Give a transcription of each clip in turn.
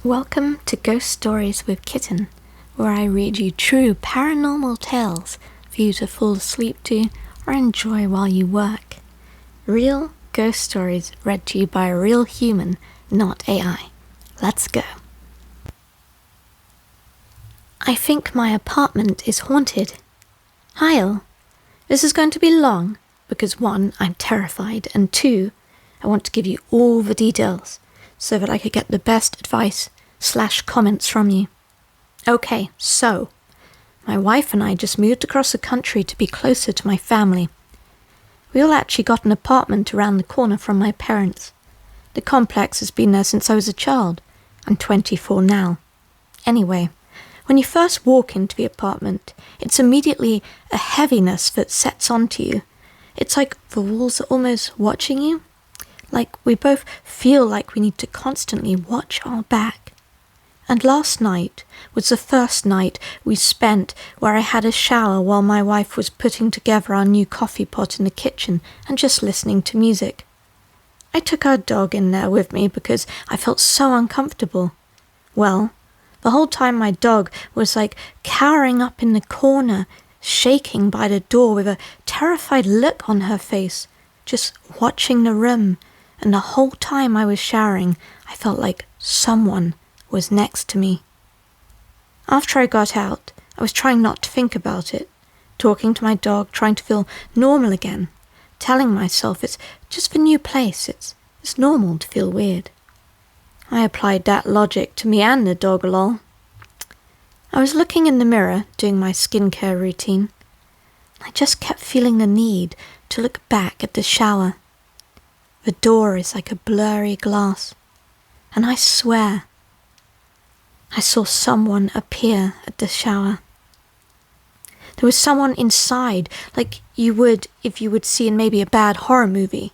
Welcome to Ghost Stories with Kitten, where I read you true paranormal tales for you to fall asleep to or enjoy while you work. Real ghost stories read to you by a real human, not AI. Let's go. I think my apartment is haunted. Hi all. This is going to be long because 1, I'm terrified, and 2, I want to give you all the details so that I could get the best advice/comments from you. Okay, so, my wife and I just moved across the country to be closer to my family. We all actually got an apartment around the corner from my parents. The complex has been there since I was a child. I'm 24 now. Anyway, when you first walk into the apartment, it's immediately a heaviness that sets onto you. It's like the walls are almost watching you. Like we both feel like we need to constantly watch our back. And last night was the first night we spent where I had a shower while my wife was putting together our new coffee pot in the kitchen and just listening to music. I took our dog in there with me because I felt so uncomfortable. Well, the whole time my dog was like cowering up in the corner, shaking by the door with a terrified look on her face, just watching the room. And the whole time I was showering, I felt like someone was next to me. After I got out, I was trying not to think about it, talking to my dog, trying to feel normal again, telling myself it's just a new place, it's normal to feel weird. I applied that logic to me and the dog lol. I was looking in the mirror, doing my skincare routine. I just kept feeling the need to look back at the shower. The door is like a blurry glass, and I swear, I saw someone appear at the shower. There was someone inside, like you would if you would see in maybe a bad horror movie.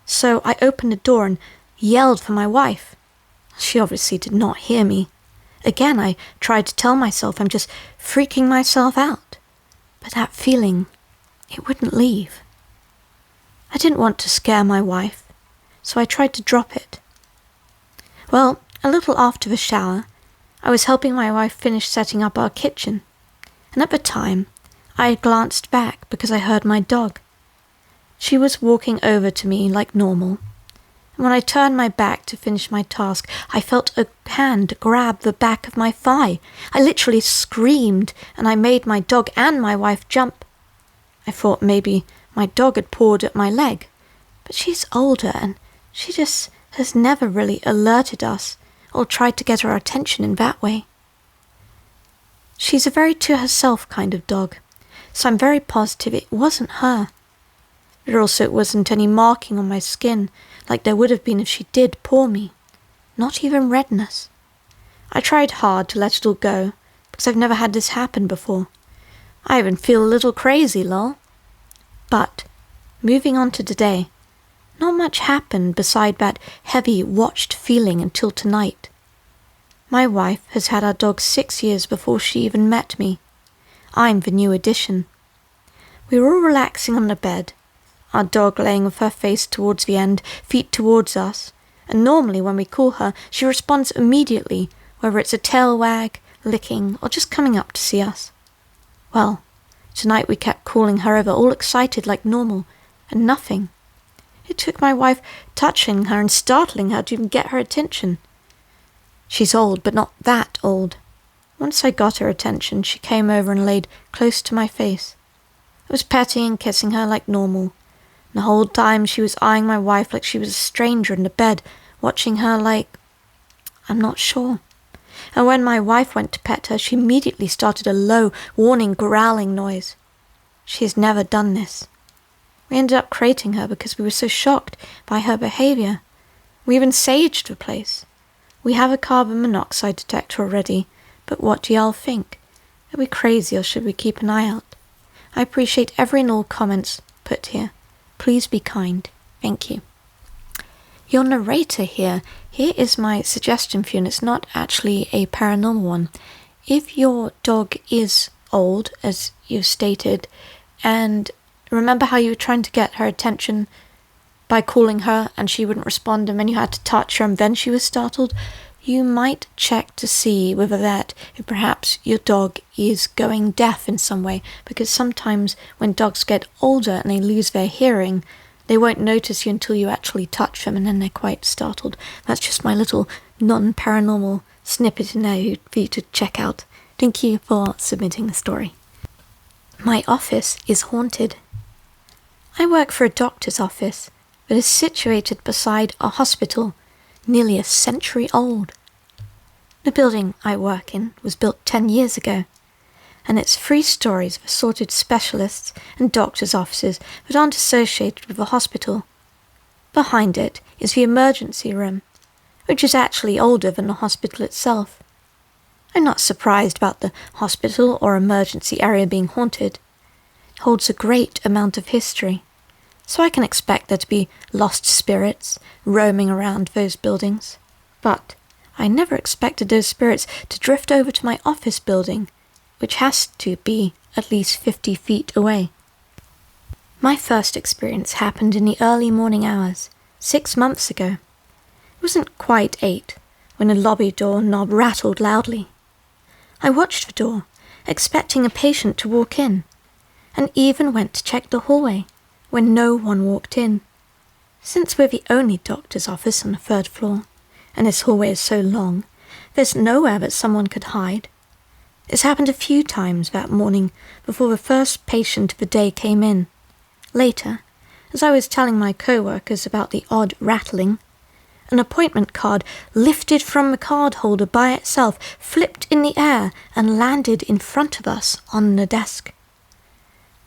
So I opened the door and yelled for my wife. She obviously did not hear me. Again, I tried to tell myself I'm just freaking myself out. But that feeling, it wouldn't leave. I didn't want to scare my wife, so I tried to drop it. Well, a little after the shower, I was helping my wife finish setting up our kitchen, and at the time, I had glanced back because I heard my dog. She was walking over to me like normal, and when I turned my back to finish my task, I felt a hand grab the back of my thigh. I literally screamed, and I made my dog and my wife jump. I thought maybe my dog had pawed at my leg, but she's older and she just has never really alerted us or tried to get our attention in that way. She's a very to herself kind of dog, so I'm very positive it wasn't her. There also wasn't any marking on my skin like there would have been if she did paw me. Not even redness. I tried hard to let it all go because I've never had this happen before. I even feel a little crazy, lol. But, moving on to today, not much happened beside that heavy watched feeling until tonight. My wife has had our dog 6 years before she even met me. I'm the new addition. We were all relaxing on the bed, our dog laying with her face towards the end, feet towards us, and normally when we call her, she responds immediately, whether it's a tail wag, licking, or just coming up to see us. Well, tonight we kept calling her over all excited like normal, and nothing. It took my wife touching her and startling her to even get her attention. She's old, but not that old. Once I got her attention, she came over and laid close to my face. I was petting and kissing her like normal. And the whole time she was eyeing my wife like she was a stranger in the bed, watching her like, I'm not sure. And when my wife went to pet her, she immediately started a low, warning, growling noise. She has never done this. We ended up crating her because we were so shocked by her behavior. We even saged the place. We have a carbon monoxide detector already, but what do y'all think? Are we crazy or should we keep an eye out? I appreciate every and all comments put here. Please be kind. Thank you. Your narrator here is my suggestion for you, and it's not actually a paranormal one. If your dog is old, as you've stated, and remember how you were trying to get her attention by calling her and she wouldn't respond, and then you had to touch her and then she was startled? you might check to see with a vet if perhaps your dog is going deaf in some way, because sometimes when dogs get older and they lose their hearing, they won't notice you until you actually touch them, and then they're quite startled. That's just my little non-paranormal snippet in there for you to check out. Thank you for submitting the story. My office is haunted. I work for a doctor's office that is situated beside a hospital nearly a century old. The building I work in was built 10 years ago, and it's 3 stories of assorted specialists and doctors' offices that aren't associated with the hospital. Behind it is the emergency room, which is actually older than the hospital itself. I'm not surprised about the hospital or emergency area being haunted. It holds a great amount of history, so I can expect there to be lost spirits roaming around those buildings. But I never expected those spirits to drift over to my office building, which has to be at least 50 feet away. My first experience happened in the early morning hours, 6 months ago. It wasn't quite 8 when the lobby door knob rattled loudly. I watched the door, expecting a patient to walk in, and even went to check the hallway when no one walked in. Since we're the only doctor's office on the 3rd floor, and this hallway is so long, there's nowhere that someone could hide. This happened a few times that morning before the first patient of the day came in. Later, as I was telling my co-workers about the odd rattling, an appointment card lifted from the card holder by itself, flipped in the air, and landed in front of us on the desk.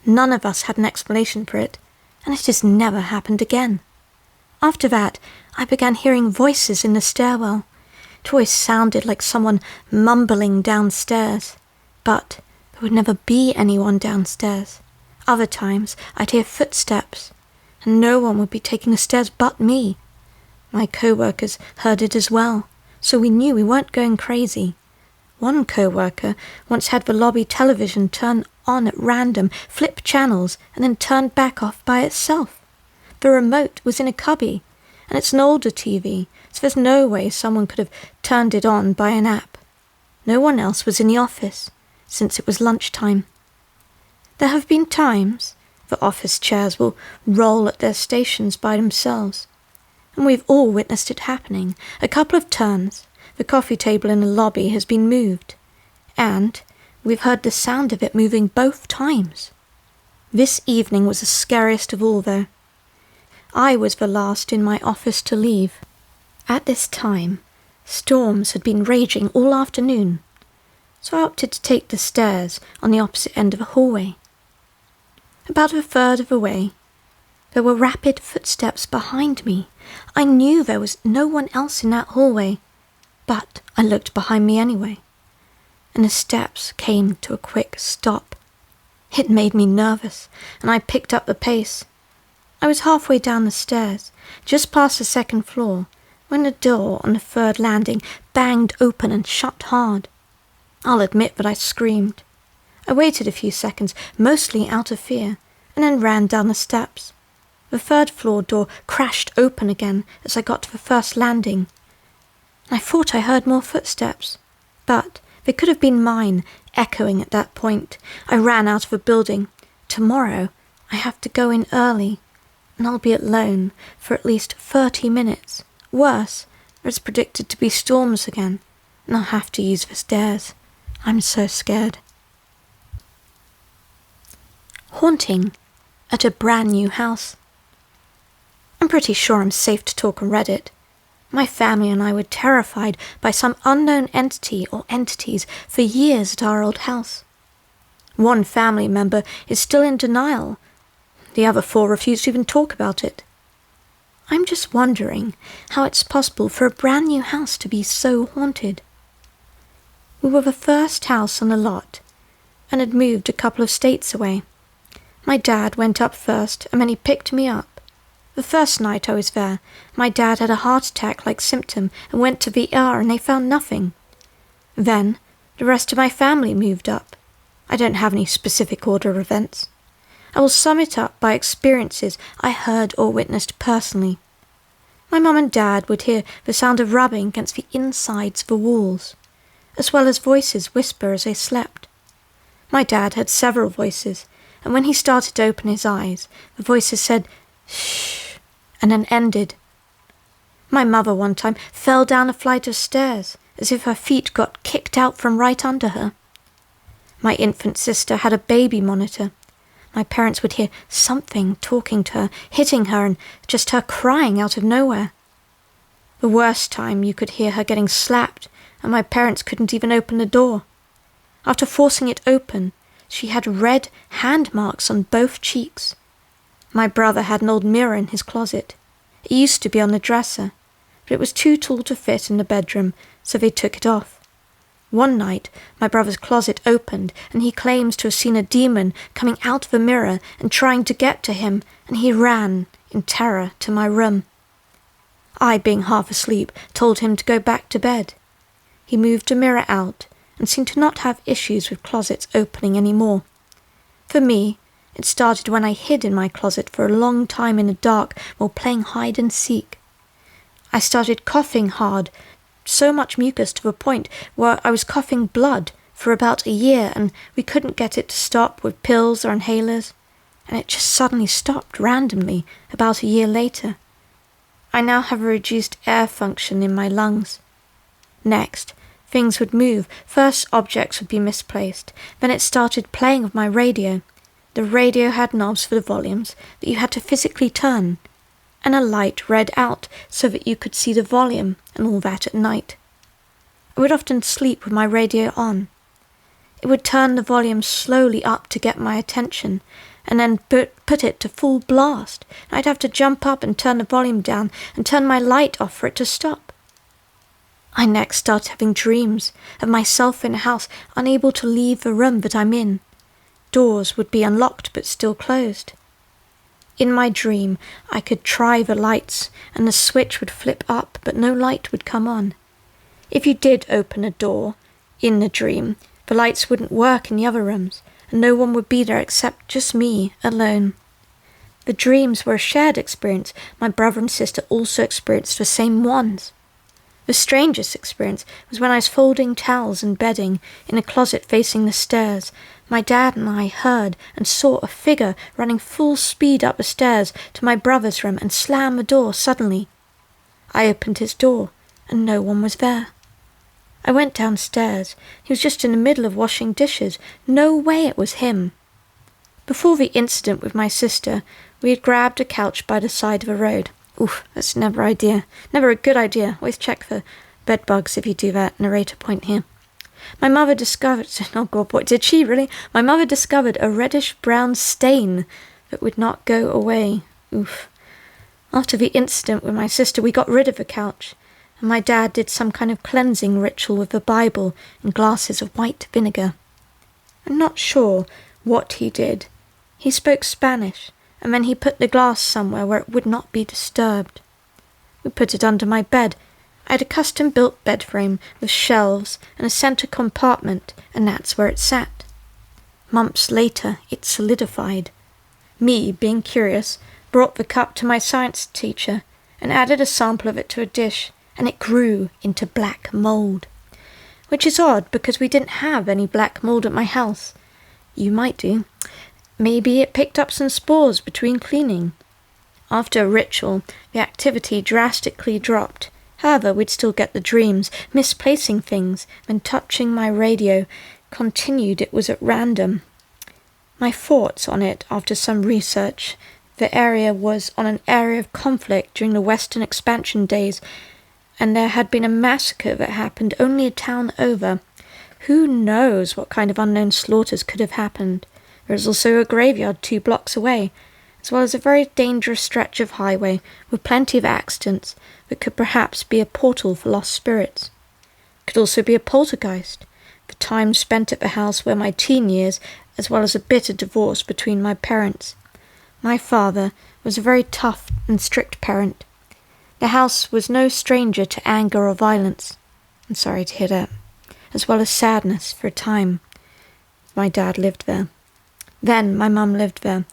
None of us had an explanation for it, and it has never happened again. After that, I began hearing voices in the stairwell. It always sounded like someone mumbling downstairs, but there would never be anyone downstairs. Other times, I'd hear footsteps, and no one would be taking the stairs but me. My co-workers heard it as well, so we knew we weren't going crazy. One co-worker once had the lobby television turn on at random, flip channels, and then turn back off by itself. The remote was in a cubby, and it's an older TV, so there's no way someone could have turned it on by an app. No one else was in the office, since it was lunchtime. There have been times the office chairs will roll at their stations by themselves, and we've all witnessed it happening. A couple of turns, the coffee table in the lobby has been moved, and we've heard the sound of it moving both times. This evening was the scariest of all, though. I was the last in my office to leave. At this time, storms had been raging all afternoon, so I opted to take the stairs on the opposite end of the hallway. About a third of the way, there were rapid footsteps behind me. I knew there was no one else in that hallway, but I looked behind me anyway, and the steps came to a quick stop. It made me nervous, and I picked up the pace. I was halfway down the stairs, just past the 2nd floor, when the door on the 3rd landing banged open and shut hard. I'll admit that I screamed. I waited a few seconds, mostly out of fear, and then ran down the steps. The 3rd floor door crashed open again as I got to the 1st landing. I thought I heard more footsteps, but they could have been mine, echoing at that point. I ran out of the building. Tomorrow, I have to go in early, and I'll be alone for at least 30 minutes. Worse, there's predicted to be storms again, and I'll have to use the stairs. I'm so scared. Haunting at a brand new house. I'm pretty sure I'm safe to talk on Reddit. My family and I were terrified by some unknown entity or entities for years at our old house. One family member is still in denial. The other 4 refuse to even talk about it. I'm just wondering how it's possible for a brand new house to be so haunted. We were the first house on the lot, and had moved a couple of states away. My dad went up first, and then he picked me up. The first night I was there, my dad had a heart attack-like symptom and went to the ER, and they found nothing. Then, the rest of my family moved up. I don't have any specific order of events. I will sum it up by experiences I heard or witnessed personally. My mum and dad would hear the sound of rubbing against the insides of the walls, as well as voices whisper as they slept. My dad had several voices, and when he started to open his eyes, the voices said, "Shh," and then ended. My mother one time fell down a flight of stairs, as if her feet got kicked out from right under her. My infant sister had a baby monitor. My parents would hear something talking to her, hitting her, and just her crying out of nowhere. The worst time you could hear her getting slapped, and my parents couldn't even open the door. After forcing it open, she had red hand marks on both cheeks. My brother had an old mirror in his closet. It used to be on the dresser, but it was too tall to fit in the bedroom, so they took it off. One night, my brother's closet opened, and he claims to have seen a demon coming out of a mirror and trying to get to him, and he ran, in terror, to my room. I, being half asleep, told him to go back to bed. He moved the mirror out, and seemed to not have issues with closets opening any more. For me, it started when I hid in my closet for a long time in the dark while playing hide and seek. I started coughing hard, so much mucus to the point where I was coughing blood for about a year, and we couldn't get it to stop with pills or inhalers, and it just suddenly stopped randomly about a year later. I now have a reduced air function in my lungs. Next, things would move. First, objects would be misplaced. Then it started playing with my radio. The radio had knobs for the volumes that you had to physically turn, and a light read out so that you could see the volume and all that at night. I would often sleep with my radio on. It would turn the volume slowly up to get my attention, and then put it to full blast. I'd have to jump up and turn the volume down and turn my light off for it to stop. I next started having dreams of myself in a house, unable to leave the room that I'm in. Doors would be unlocked but still closed. In my dream, I could try the lights, and the switch would flip up, but no light would come on. If you did open a door in the dream, the lights wouldn't work in the other rooms, and no one would be there except just me, alone. The dreams were a shared experience. My brother and sister also experienced the same ones. The strangest experience was when I was folding towels and bedding in a closet facing the stairs. My dad and I heard and saw a figure running full speed up the stairs to my brother's room and slam the door suddenly. I opened his door, and no one was there. I went downstairs. He was just in the middle of washing dishes. No way it was him. Before the incident with my sister, we had grabbed a couch by the side of a road. Oof, that's never a good idea. Always check for bed bugs if you do that. Narrator point here. My mother discovered, oh God, what did she really? My mother discovered a reddish-brown stain that would not go away. Oof. After the incident with my sister, we got rid of the couch, and my dad did some kind of cleansing ritual with the Bible and glasses of white vinegar. I'm not sure what he did. He spoke Spanish, and then he put the glass somewhere where it would not be disturbed. We put it under my bed. I had a custom-built bed frame with shelves and a centre compartment, and that's where it sat. Months later, it solidified. Me, being curious, brought the cup to my science teacher and added a sample of it to a dish, and it grew into black mould. Which is odd, because we didn't have any black mould at my house. You might do. Maybe it picked up some spores between cleaning. After a ritual, the activity drastically dropped. However, we'd still get the dreams, misplacing things, when touching my radio continued it was at random. My thoughts on it after some research, the area was on an area of conflict during the Western expansion days, and there had been a massacre that happened only a town over. Who knows what kind of unknown slaughters could have happened? There is also a graveyard 2 blocks away, as well as a very dangerous stretch of highway with plenty of accidents that could perhaps be a portal for lost spirits. It could also be a poltergeist, the time spent at the house where my teen years, as well as a bitter divorce between my parents. My father was a very tough and strict parent. The house was no stranger to anger or violence. I'm sorry to hear that. As well as sadness for a time. My dad lived there. Then my mum lived there.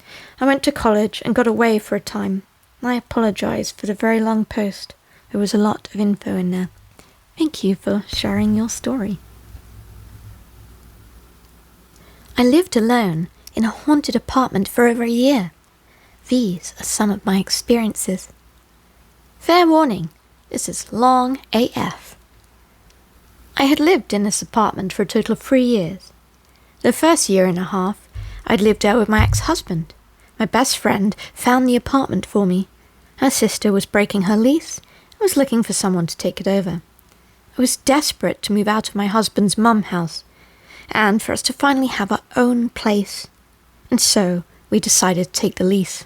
I went to college and got away for a time. I apologise for the very long post. There was a lot of info in there. Thank you for sharing your story. I lived alone in a haunted apartment for over a year. These are some of my experiences. Fair warning, this is long AF. I had lived in this apartment for a total of 3 years. The first year and a half, I'd lived there with my ex-husband. My best friend found the apartment for me. Her sister was breaking her lease and was looking for someone to take it over. I was desperate to move out of my husband's mum house and for us to finally have our own place. And so we decided to take the lease.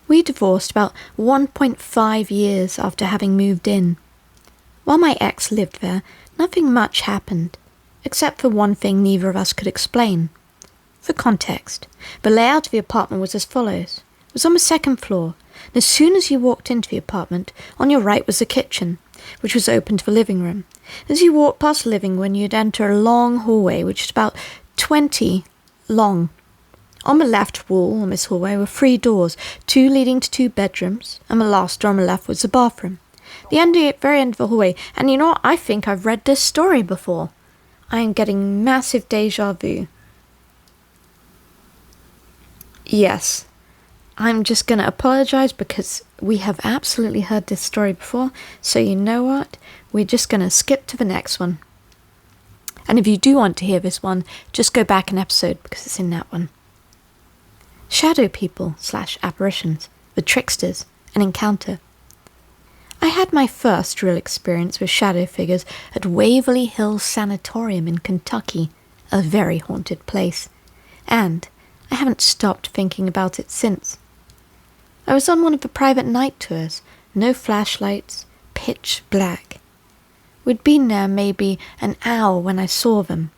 We divorced about 1.5 years after having moved in. While my ex lived there, nothing much happened, except for one thing neither of us could explain. For context, the layout of the apartment was as follows. It was on the second floor, and as soon as you walked into the apartment, on your right was the kitchen, which was open to the living room. As you walked past the living room, you'd enter a long hallway, which is about 20 long. On the left wall on this hallway were 3 doors, 2 leading to 2 bedrooms, and the last door on the left was the bathroom. The very end of the hallway, and you know what? I think I've read this story before. I am getting massive deja vu. Yes, I'm just going to apologise because we have absolutely heard this story before, so you know what? We're just going to skip to the next one. And if you do want to hear this one, just go back an episode because it's in that one. Shadow people / apparitions, the tricksters, an encounter. I had my first real experience with shadow figures at Waverly Hills Sanatorium in Kentucky, a very haunted place, and I haven't stopped thinking about it since. I was on one of the private night tours, no flashlights, pitch black. We'd been there maybe an hour when I saw them.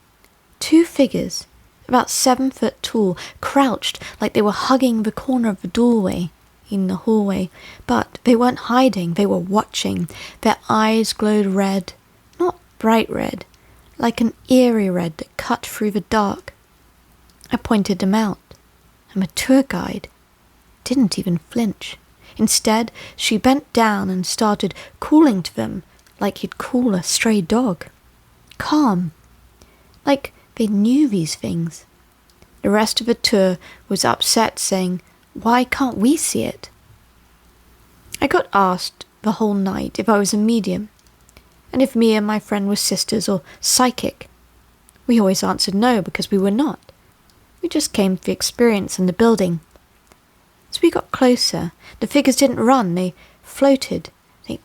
2 figures, about 7 foot tall, crouched like they were hugging the corner of the doorway in the hallway, but they weren't hiding, they were watching. Their eyes glowed red, not bright red, like an eerie red that cut through the dark. I pointed them out, and the tour guide didn't even flinch. Instead, she bent down and started calling to them like he'd call a stray dog. Calm, like they knew these things. The rest of the tour was upset, saying, "Why can't we see it?" I got asked the whole night if I was a medium, and if me and my friend were sisters or psychic. We always answered no because we were not. We just came for the experience in the building. As we got closer, the figures didn't run, they floated. They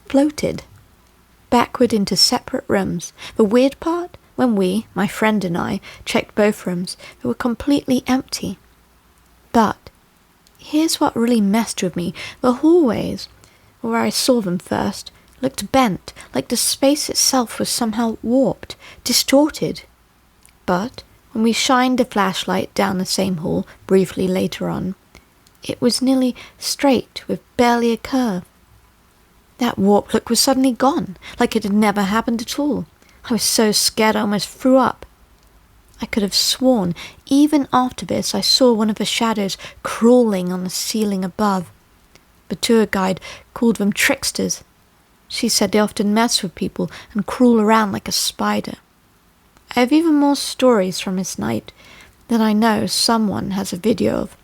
floated backward into separate rooms. The weird part, when we, my friend and I, checked both rooms, they were completely empty. But here's what really messed with me. The hallways, where I saw them first, looked bent, like the space itself was somehow warped, distorted. But when we shined a flashlight down the same hall briefly later on, it was nearly straight with barely a curve. That warped look was suddenly gone, like it had never happened at all. I was so scared I almost threw up. I could have sworn, even after this, I saw one of the shadows crawling on the ceiling above. The tour guide called them tricksters. She said they often mess with people and crawl around like a spider. I have even more stories from this night that I know someone has a video of,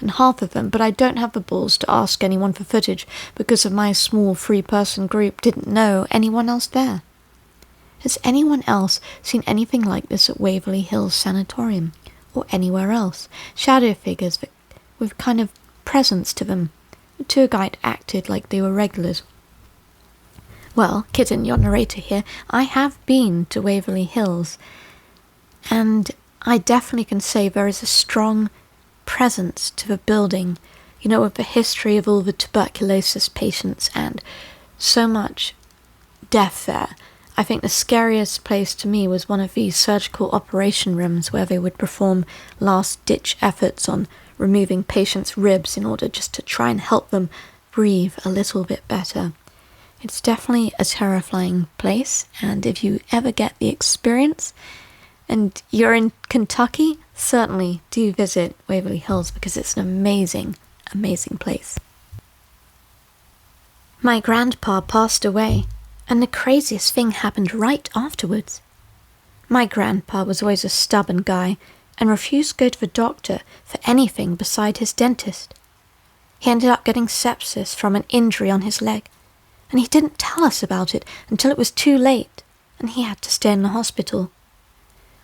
and half of them, but I don't have the balls to ask anyone for footage because of my small 3-person group didn't know anyone else there. Has anyone else seen anything like this at Waverly Hills Sanatorium, or anywhere else? Shadow figures with kind of presence to them. The tour guide acted like they were regulars. Well, Kitten, your narrator here, I have been to Waverly Hills, and I definitely can say there is a strong presence to the building, you know, with the history of all the tuberculosis patients and so much death there. I think the scariest place to me was one of these surgical operation rooms where they would perform last-ditch efforts on removing patients' ribs in order just to try and help them breathe a little bit better. It's definitely a terrifying place, and if you ever get the experience and you're in Kentucky, certainly do visit Waverly Hills because it's an amazing, amazing place. My grandpa passed away, and the craziest thing happened right afterwards. My grandpa was always a stubborn guy and refused to go to the doctor for anything beside his dentist. He ended up getting sepsis from an injury on his leg, and he didn't tell us about it until it was too late, and he had to stay in the hospital.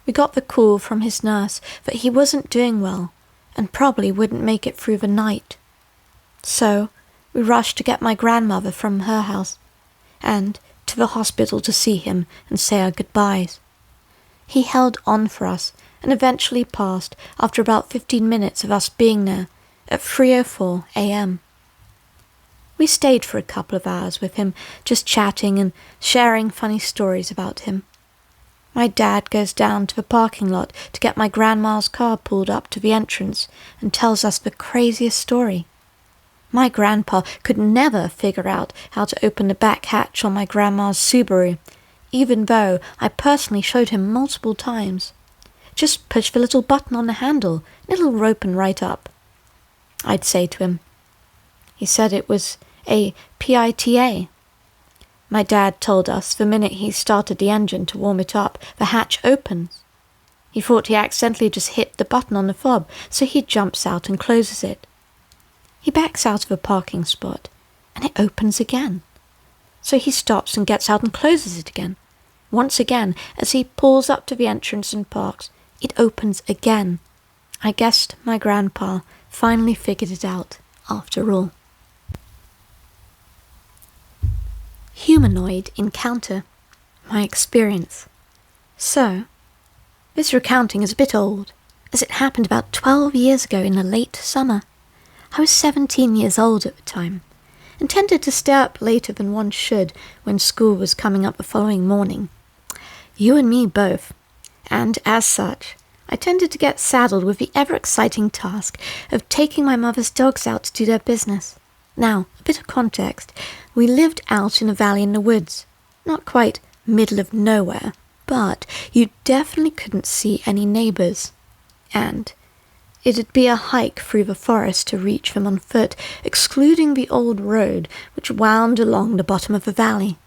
We got the call from his nurse that he wasn't doing well and probably wouldn't make it through the night. So we rushed to get my grandmother from her house and to the hospital to see him and say our goodbyes. He held on for us and eventually passed after about 15 minutes of us being there at 3:04 a.m. We stayed for a couple of hours with him, just chatting and sharing funny stories about him. My dad goes down to the parking lot to get my grandma's car pulled up to the entrance and tells us the craziest story. My grandpa could never figure out how to open the back hatch on my grandma's Subaru, even though I personally showed him multiple times. Just push the little button on the handle, and it'll open right up, I'd say to him. He said it was a PITA. My dad told us the minute he started the engine to warm it up, the hatch opens. He thought he accidentally just hit the button on the fob, so he jumps out and closes it. He backs out of a parking spot, and it opens again. So he stops and gets out and closes it again. Once again, as he pulls up to the entrance and parks, it opens again. I guessed my grandpa finally figured it out after all. Humanoid encounter. My experience. So, this recounting is a bit old, as it happened about 12 years ago in the late summer. I was 17 years old at the time, and tended to stay up later than one should when school was coming up the following morning. You and me both, and as such, I tended to get saddled with the ever-exciting task of taking my mother's dogs out to do their business. Now, a bit of context. We lived out in a valley in the woods, not quite middle of nowhere, but you definitely couldn't see any neighbours. And it'd be a hike through the forest to reach them on foot, excluding the old road which wound along the bottom of the valley.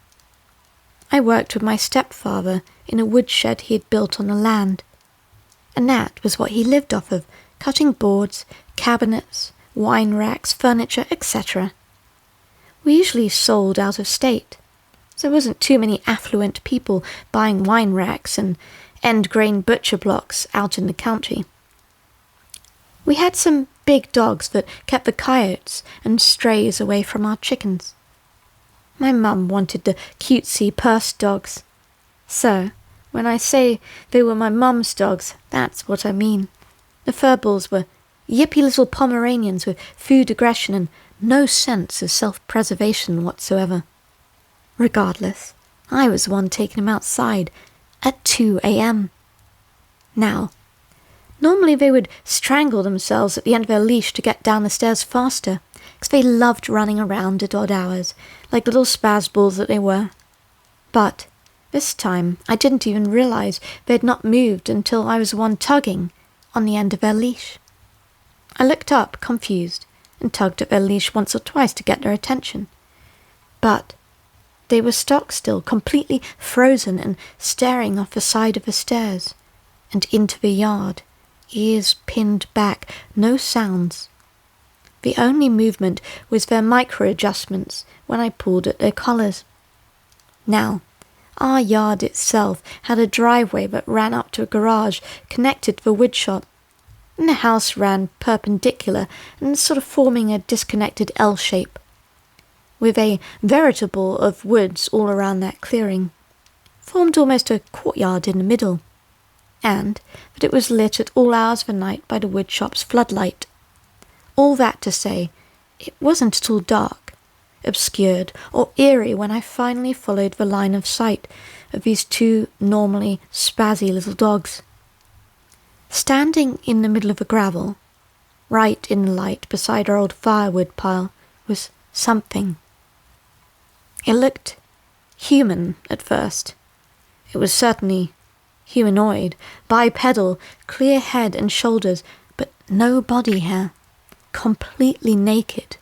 I worked with my stepfather in a woodshed he had built on the land, and that was what he lived off of, cutting boards, cabinets, wine racks, furniture, etc. We usually sold out of state, so there wasn't too many affluent people buying wine racks and end-grain butcher blocks out in the country. We had some big dogs that kept the coyotes and strays away from our chickens. My mum wanted the cutesy purse dogs. So, when I say they were my mum's dogs, that's what I mean. The furballs were yippy little Pomeranians with food aggression and no sense of self-preservation whatsoever. Regardless, I was the one taking them outside at 2 a.m. Now, normally they would strangle themselves at the end of their leash to get down the stairs faster, because they loved running around at odd hours, like little spazballs that they were. But this time I didn't even realise they had not moved until I was the one tugging on the end of their leash. I looked up, confused, and tugged at their leash once or twice to get their attention. But they were stock still, completely frozen and staring off the side of the stairs and into the yard, ears pinned back, no sounds. The only movement was their micro-adjustments when I pulled at their collars. Now, our yard itself had a driveway that ran up to a garage connected to the woodshop, and the house ran perpendicular and sort of forming a disconnected L shape, with a veritable of woods all around that clearing, formed almost a courtyard in the middle, and that it was lit at all hours of the night by the woodshop's floodlight. All that to say, it wasn't at all dark, obscured, or eerie when I finally followed the line of sight of these two normally spazzy little dogs. Standing in the middle of the gravel, right in the light beside our old firewood pile, was something. It looked human at first. It was certainly humanoid, bipedal, clear head and shoulders, but no body hair. completely naked.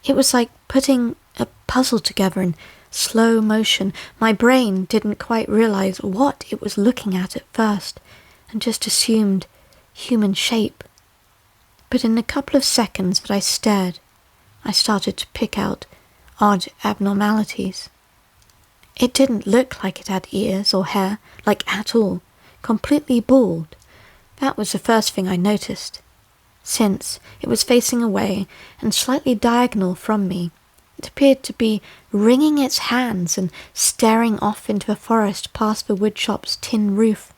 It was like putting a puzzle together in slow motion. My brain didn't quite realize what it was looking at first, and just assumed human shape. But in the couple of seconds that I stared, I started to pick out odd abnormalities. It didn't look like it had ears or hair, like at all, completely bald. That was the first thing I noticed. Since it was facing away and slightly diagonal from me, it appeared to be wringing its hands and staring off into the forest past the woodshop's tin roof.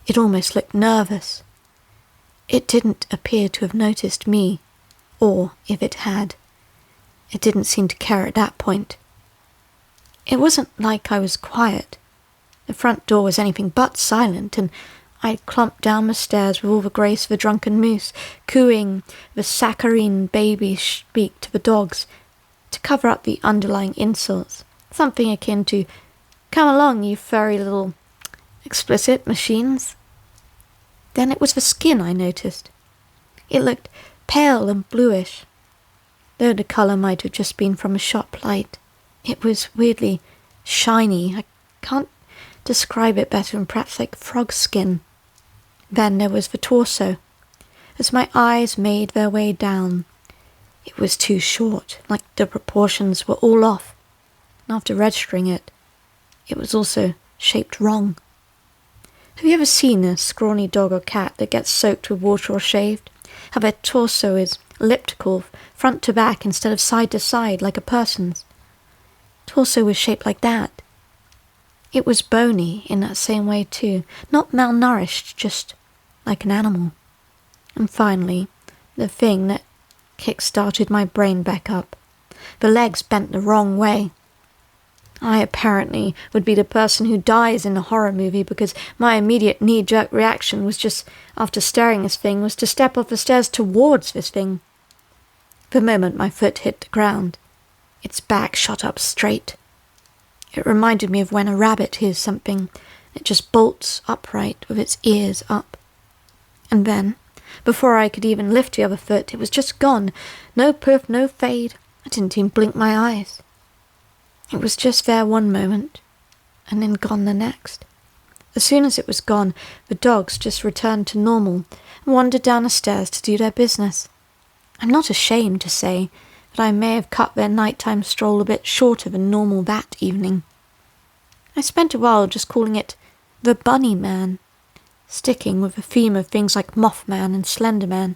It almost looked nervous. It didn't appear to have noticed me, or if it had, it didn't seem to care at that point. It wasn't like I was quiet. The front door was anything but silent, and I clumped down the stairs with all the grace of a drunken moose, cooing the saccharine baby speak to the dogs to cover up the underlying insults, something akin to, "Come along, you furry little explicit machines." Then it was the skin I noticed. It looked pale and bluish, though the colour might have just been from a shop light. It was weirdly shiny. I can't describe it better than perhaps like frog skin. Then there was the torso. As my eyes made their way down, it was too short, like the proportions were all off. And after registering it, it was also shaped wrong. Have you ever seen a scrawny dog or cat that gets soaked with water or shaved? How their torso is elliptical, front to back instead of side to side like a person's? Torso was shaped like that. It was bony in that same way too, not malnourished, just like an animal. And finally, the thing that kick-started my brain back up. The legs bent the wrong way. I apparently would be the person who dies in a horror movie because my immediate knee-jerk reaction was just, after staring this thing, was to step off the stairs towards this thing. The moment my foot hit the ground, its back shot up straight. It reminded me of when a rabbit hears something. It just bolts upright with its ears up. And then, before I could even lift the other foot, it was just gone. No poof, no fade. I didn't even blink my eyes. It was just there one moment, and then gone the next. As soon as it was gone, the dogs just returned to normal and wandered down the stairs to do their business. I'm not ashamed to say that I may have cut their nighttime stroll a bit shorter than normal that evening. I spent a while just calling it the Bunny Man, sticking with the theme of things like Mothman and Slender Man.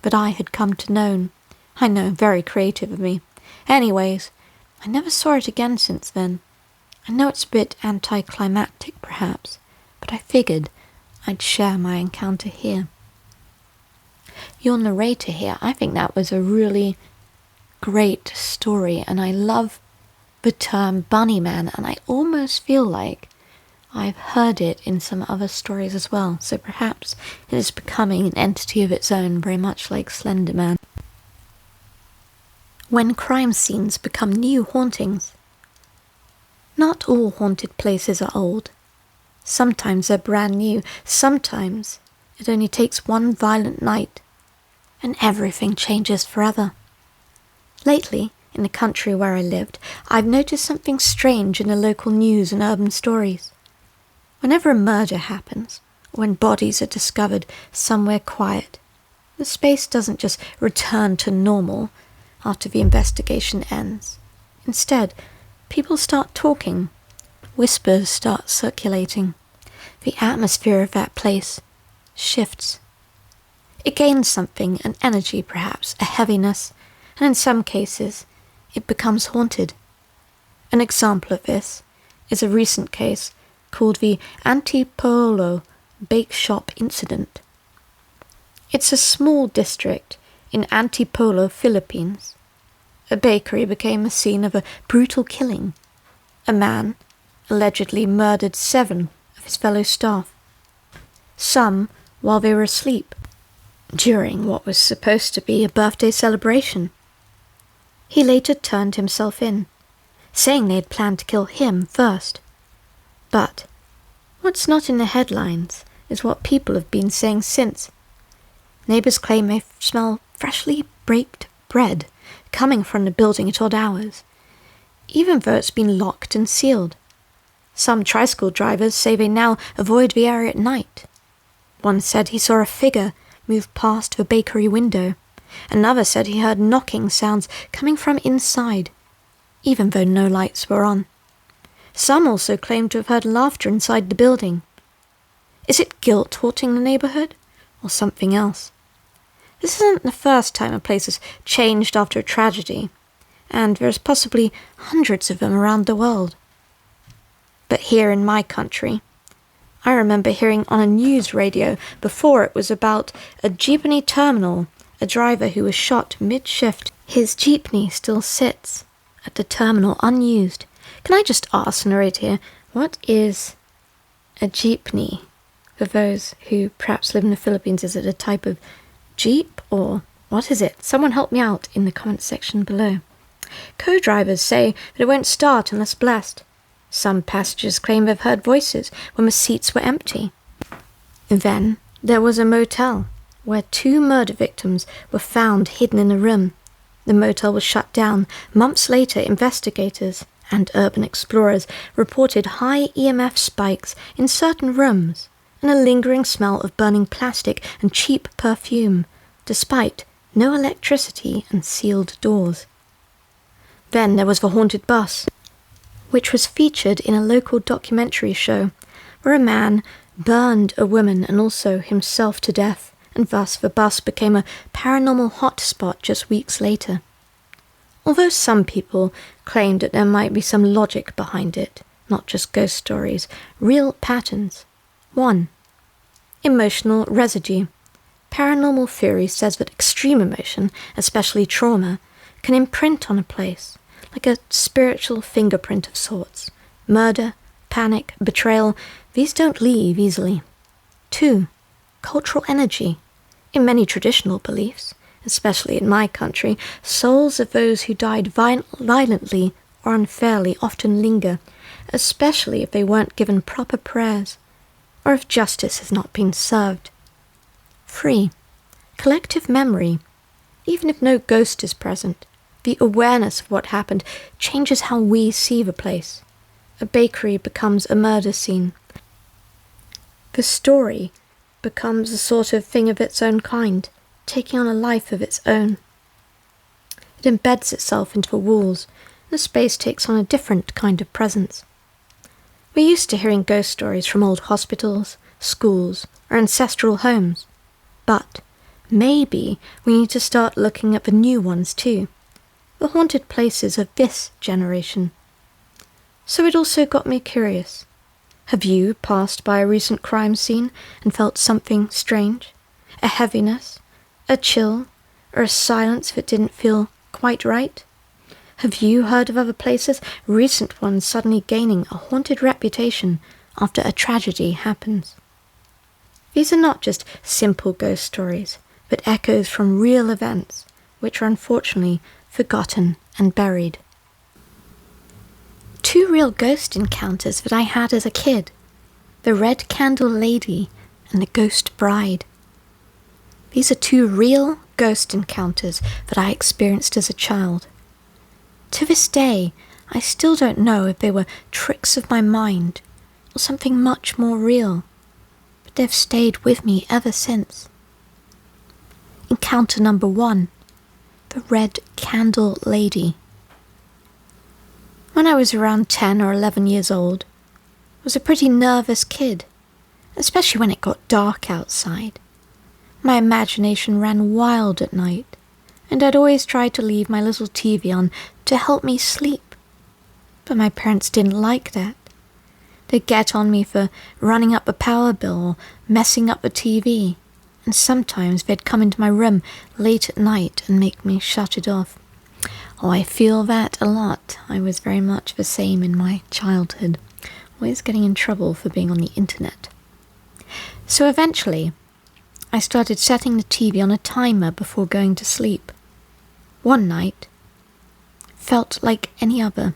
But I had come to know. I know, very creative of me. Anyways, I never saw it again since then. I know it's a bit anticlimactic, perhaps, but I figured I'd share my encounter here. Your narrator here, I think that was a really great story, and I love the term Bunny Man, and I almost feel like I've heard it in some other stories as well, so perhaps it is becoming an entity of its own, very much like Slender Man. When crime scenes become new hauntings. Not all haunted places are old. Sometimes they're brand new. Sometimes it only takes one violent night, and everything changes forever. Lately, in the country where I lived, I've noticed something strange in the local news and urban stories. Whenever a murder happens, or when bodies are discovered somewhere quiet, the space doesn't just return to normal after the investigation ends. Instead, people start talking. Whispers start circulating. The atmosphere of that place shifts. It gains something, an energy perhaps, a heaviness, and in some cases, it becomes haunted. An example of this is a recent case called the Antipolo Bake Shop Incident. It's a small district in Antipolo, Philippines. A bakery became the scene of a brutal killing. A man allegedly murdered 7 of his fellow staff, some while they were asleep, during what was supposed to be a birthday celebration. He later turned himself in, saying they had planned to kill him first. But what's not in the headlines is what people have been saying since. Neighbours claim they smell freshly baked bread coming from the building at odd hours, even though it's been locked and sealed. Some tricycle drivers say they now avoid the area at night. One said he saw a figure move past the bakery window. Another said he heard knocking sounds coming from inside, even though no lights were on. Some also claimed to have heard laughter inside the building. Is it guilt haunting the neighbourhood, or something else? This isn't the first time a place has changed after a tragedy, and there's possibly hundreds of them around the world. But here in my country, I remember hearing on a news radio before it was about a jeepney terminal, a driver who was shot mid-shift. His jeepney still sits at the terminal unused. Can I just ask the narrator here, what is a jeepney? For those who perhaps live in the Philippines, is it a type of jeep, or what is it? Someone help me out in the comment section below. Co-drivers say that it won't start unless blessed. Some passengers claim they've heard voices when the seats were empty. Then there was a motel where 2 murder victims were found hidden in a room. The motel was shut down. Months later, investigators and urban explorers reported high EMF spikes in certain rooms and a lingering smell of burning plastic and cheap perfume, despite no electricity and sealed doors. Then there was the haunted bus, which was featured in a local documentary show, where a man burned a woman and also himself to death, and thus the bus became a paranormal hotspot just weeks later. Although some people claimed that there might be some logic behind it, not just ghost stories, real patterns. 1. Emotional residue. Paranormal theory says that extreme emotion, especially trauma, can imprint on a place, like a spiritual fingerprint of sorts. Murder, panic, betrayal, these don't leave easily. 2. Cultural energy. In many traditional beliefs, especially in my country, souls of those who died violently or unfairly often linger, especially if they weren't given proper prayers, or if justice has not been served. 3. Collective memory. Even if no ghost is present, the awareness of what happened changes how we see the place. A bakery becomes a murder scene. The story becomes a sort of thing of its own kind, taking on a life of its own. It embeds itself into the walls, and the space takes on a different kind of presence. We're used to hearing ghost stories from old hospitals, schools, or ancestral homes. But maybe we need to start looking at the new ones too, the haunted places of this generation. So it also got me curious. Have you passed by a recent crime scene and felt something strange? A heaviness, a chill, or a silence that didn't feel quite right? Have you heard of other places, recent ones suddenly gaining a haunted reputation after a tragedy happens? These are not just simple ghost stories, but echoes from real events, which are unfortunately forgotten and buried. 2 real ghost encounters that I had as a kid: the Red Candle Lady and the Ghost Bride. These are 2 real ghost encounters that I experienced as a child. To this day, I still don't know if they were tricks of my mind or something much more real, but they've stayed with me ever since. Encounter number 1, the Red Candle Lady. When I was around 10 or 11 years old, I was a pretty nervous kid, especially when it got dark outside. My imagination ran wild at night, and I'd always try to leave my little TV on to help me sleep. But my parents didn't like that. They'd get on me for running up a power bill or messing up the TV, and sometimes they'd come into my room late at night and make me shut it off. Oh, I feel that a lot. I was very much the same in my childhood, always getting in trouble for being on the internet. So eventually, I started setting the TV on a timer before going to sleep. One night felt like any other.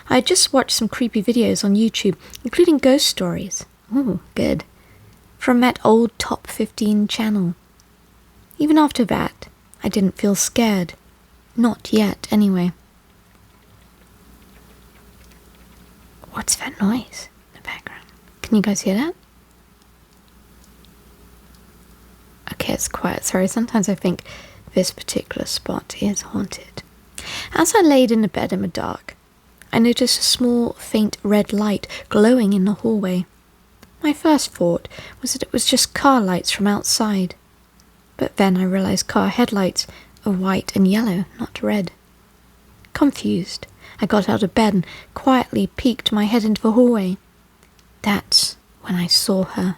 I had just watched some creepy videos on YouTube, including ghost stories. Ooh, good. From that old Top 15 channel. Even after that, I didn't feel scared. Not yet, anyway. What's that noise in the background? Can you guys hear that? Okay, it's quiet. Sorry, sometimes I think this particular spot is haunted. As I laid in the bed in the dark, I noticed a small, faint red light glowing in the hallway. My first thought was that it was just car lights from outside. But then I realized car headlights are white and yellow, not red. Confused, I got out of bed and quietly peeked my head into the hallway. That's when I saw her.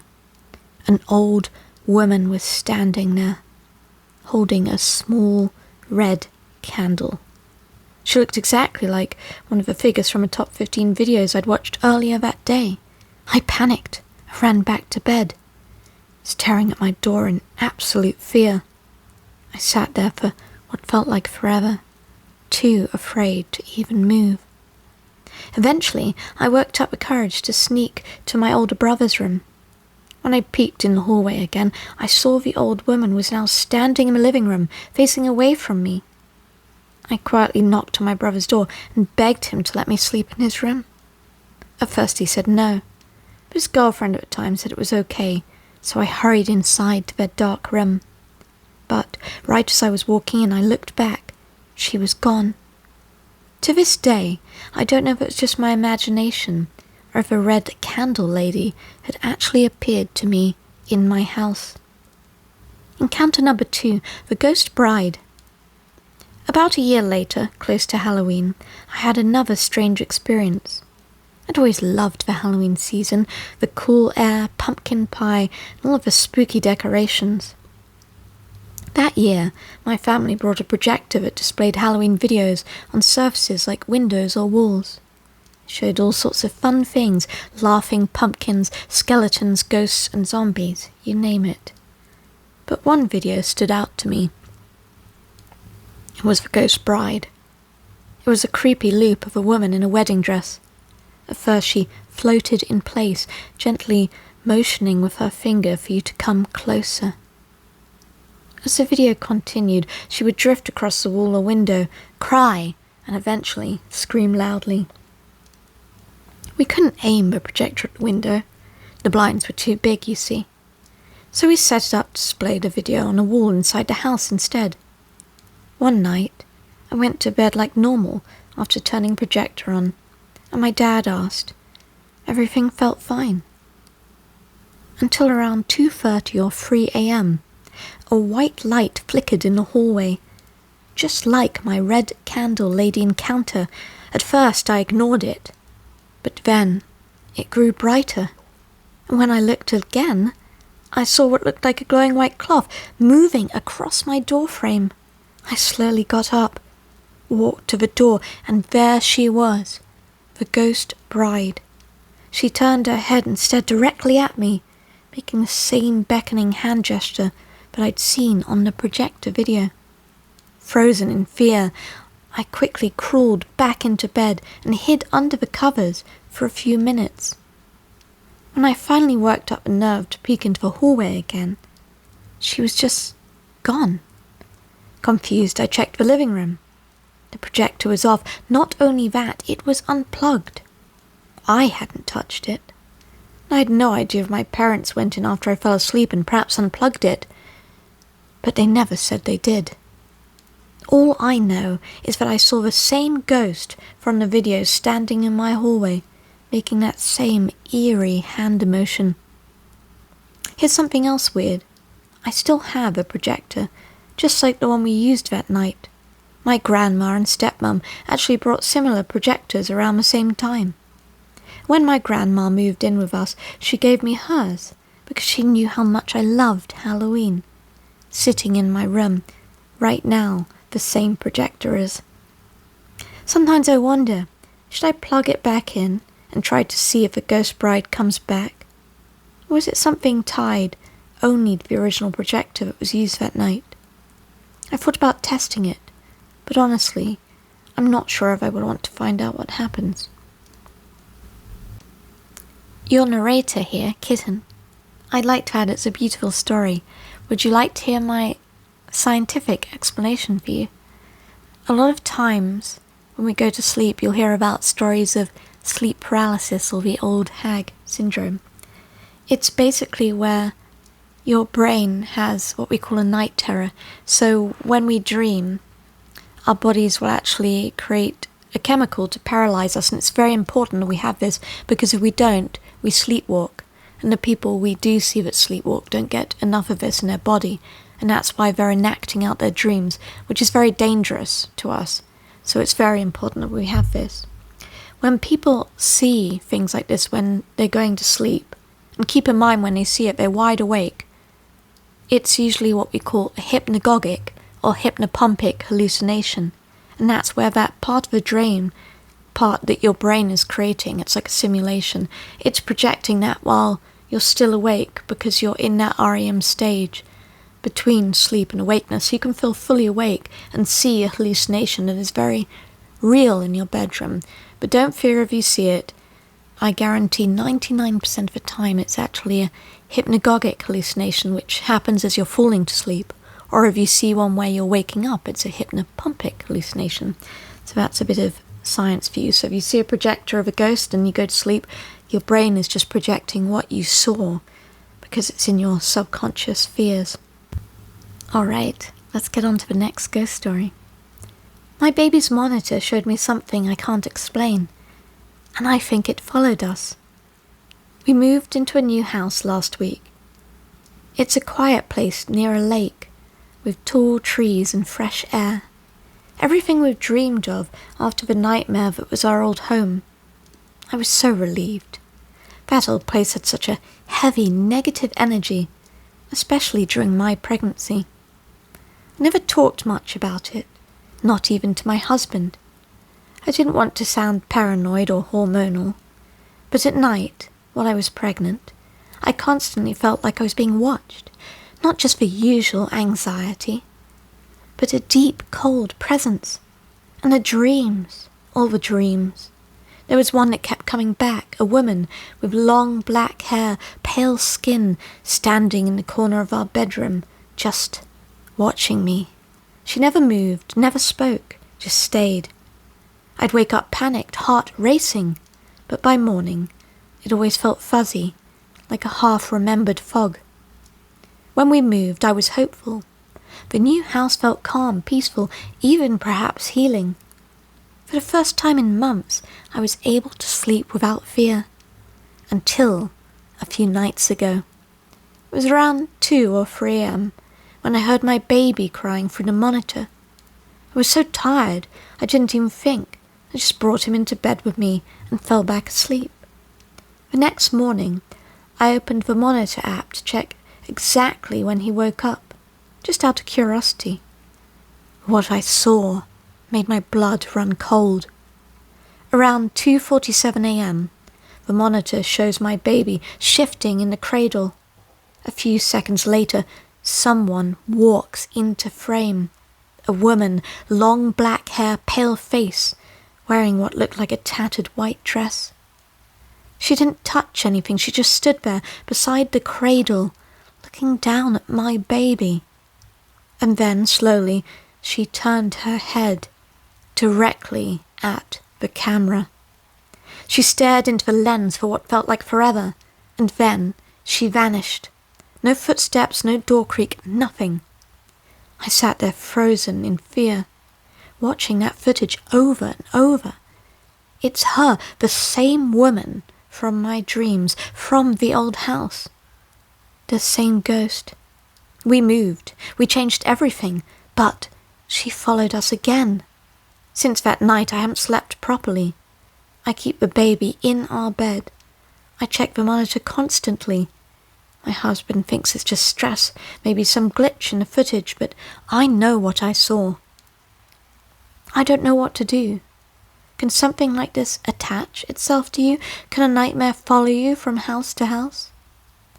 An old woman was standing there, holding a small red candle. She looked exactly like one of the figures from the top 15 videos I'd watched earlier that day. I panicked, ran back to bed, staring at my door in absolute fear. I sat there for what felt like forever, too afraid to even move. Eventually, I worked up the courage to sneak to my older brother's room. When I peeked in the hallway again, I saw the old woman was now standing in the living room, facing away from me. I quietly knocked on my brother's door and begged him to let me sleep in his room. At first he said no, but his girlfriend at the time said it was okay, so I hurried inside to their dark room. But right as I was walking in, I looked back. She was gone. To this day, I don't know if it was just my imagination or if a red candle lady had actually appeared to me in my house. Encounter number 2, the ghost bride. About a year later, close to Halloween, I had another strange experience. I'd always loved the Halloween season, the cool air, pumpkin pie, and all of the spooky decorations. That year, my family brought a projector that displayed Halloween videos on surfaces like windows or walls. It showed all sorts of fun things, laughing pumpkins, skeletons, ghosts, and zombies, you name it. But one video stood out to me. It was the ghost bride. It was a creepy loop of a woman in a wedding dress. At first she floated in place, gently motioning with her finger for you to come closer. As the video continued, she would drift across the wall or window, cry, and eventually scream loudly. We couldn't aim the projector at the window. The blinds were too big, you see. So we set it up to display the video on a wall inside the house instead. One night, I went to bed like normal after turning the projector on, and my dad asked. Everything felt fine. Until around 2:30 or 3 a.m., a white light flickered in the hallway, just like my red candle lady encounter. At first I ignored it, but then it grew brighter, and when I looked again, I saw what looked like a glowing white cloth moving across my doorframe. I slowly got up, walked to the door, and there she was, the ghost bride. She turned her head and stared directly at me, making the same beckoning hand gesture that I'd seen on the projector video. Frozen in fear, I quickly crawled back into bed and hid under the covers for a few minutes. When I finally worked up the nerve to peek into the hallway again, she was just gone. Confused, I checked the living room. The projector was off. Not only that, it was unplugged. I hadn't touched it. I had no idea if my parents went in after I fell asleep and perhaps unplugged it, but they never said they did. All I know is that I saw the same ghost from the video standing in my hallway, making that same eerie hand motion. Here's something else weird. I still have a projector, just like the one we used that night. My grandma and stepmom actually brought similar projectors around the same time. When my grandma moved in with us, she gave me hers because she knew how much I loved Halloween. Sitting in my room, right now, the same projector is. Sometimes I wonder, should I plug it back in and try to see if the ghost bride comes back? Or is it something tied only to the original projector that was used that night? I thought about testing it, but honestly, I'm not sure if I would want to find out what happens. Your narrator here, Kitten. I'd like to add it's a beautiful story. Would you like to hear my scientific explanation for you. A lot of times when we go to sleep, you'll hear about stories of sleep paralysis or the old hag syndrome. It's basically where your brain has what we call a night terror. So when we dream, our bodies will actually create a chemical to paralyze us, and it's very important that we have this, because if we don't, we sleepwalk. And the people we do see that sleepwalk don't get enough of this in their body, and that's why they're enacting out their dreams, which is very dangerous to us. So it's very important that we have this. When people see things like this when they're going to sleep, and keep in mind when they see it, they're wide awake, it's usually what we call a hypnagogic or hypnopompic hallucination. And that's where that part of the dream, part that your brain is creating, it's like a simulation, it's projecting that while you're still awake, because you're in that REM stage between sleep and awakeness. You can feel fully awake and see a hallucination that is very real in your bedroom. But don't fear if you see it. I guarantee 99% of the time it's actually a hypnagogic hallucination, which happens as you're falling to sleep. Or if you see one where you're waking up, it's a hypnopompic hallucination. So that's a bit of science for you. So if you see a projector of a ghost and you go to sleep, your brain is just projecting what you saw, because it's in your subconscious fears. Alright, let's get on to the next ghost story. My baby's monitor showed me something I can't explain, and I think it followed us. We moved into a new house last week. It's a quiet place near a lake, with tall trees and fresh air. Everything we've dreamed of after the nightmare that was our old home. I was so relieved. That old place had such a heavy, negative energy, especially during my pregnancy. I never talked much about it, not even to my husband. I didn't want to sound paranoid or hormonal, but at night, while I was pregnant, I constantly felt like I was being watched, not just the usual anxiety, but a deep, cold presence, and the dreams, all the dreams. There was one that kept coming back, a woman with long black hair, pale skin, standing in the corner of our bedroom, just watching me. She never moved, never spoke, just stayed. I'd wake up panicked, heart racing, but by morning it always felt fuzzy, like a half-remembered fog. When we moved, I was hopeful. The new house felt calm, peaceful, even perhaps healing. For the first time in months, I was able to sleep without fear. Until a few nights ago. It was around 2 or 3 a.m. when I heard my baby crying through the monitor. I was so tired, I didn't even think. I just brought him into bed with me and fell back asleep. The next morning, I opened the monitor app to check exactly when he woke up, just out of curiosity. What I saw made my blood run cold. Around 2:47 a.m., the monitor shows my baby shifting in the cradle. A few seconds later, someone walks into frame. A woman, long black hair, pale face, wearing what looked like a tattered white dress. She didn't touch anything, she just stood there beside the cradle, looking down at my baby. And then, slowly, she turned her head directly at the camera. She stared into the lens for what felt like forever, and then she vanished. No footsteps, no door creak, nothing. I sat there frozen in fear, watching that footage over and over. It's her, the same woman from my dreams, from the old house. The same ghost. We moved, we changed everything, but she followed us again. Since that night I haven't slept properly. I keep the baby in our bed. I check the monitor constantly. My husband thinks it's just stress, maybe some glitch in the footage, but I know what I saw. I don't know what to do. Can something like this attach itself to you? Can a nightmare follow you from house to house?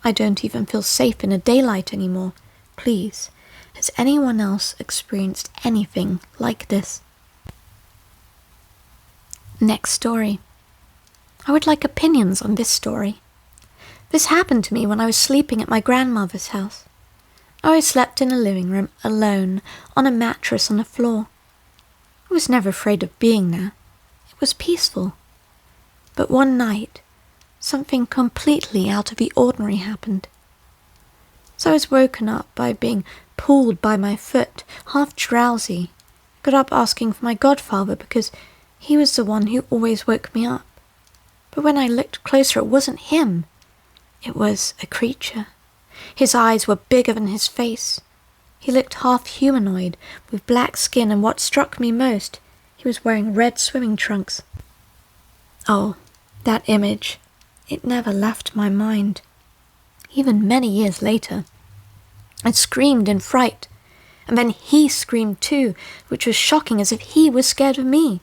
I don't even feel safe in the daylight anymore. Please, has anyone else experienced anything like this? Next story. I would like opinions on this story. This happened to me when I was sleeping at my grandmother's house. I slept in the living room alone on a mattress on the floor. I was never afraid of being there. It was peaceful. But one night, something completely out of the ordinary happened. So I was woken up by being pulled by my foot, half drowsy. Got up asking for my godfather because he was the one who always woke me up. But when I looked closer, it wasn't him. It was a creature. His eyes were bigger than his face. He looked half humanoid, with black skin, and what struck me most, he was wearing red swimming trunks. Oh, that image, it never left my mind. Even many years later, I screamed in fright, and then he screamed too, which was shocking, as if he was scared of me.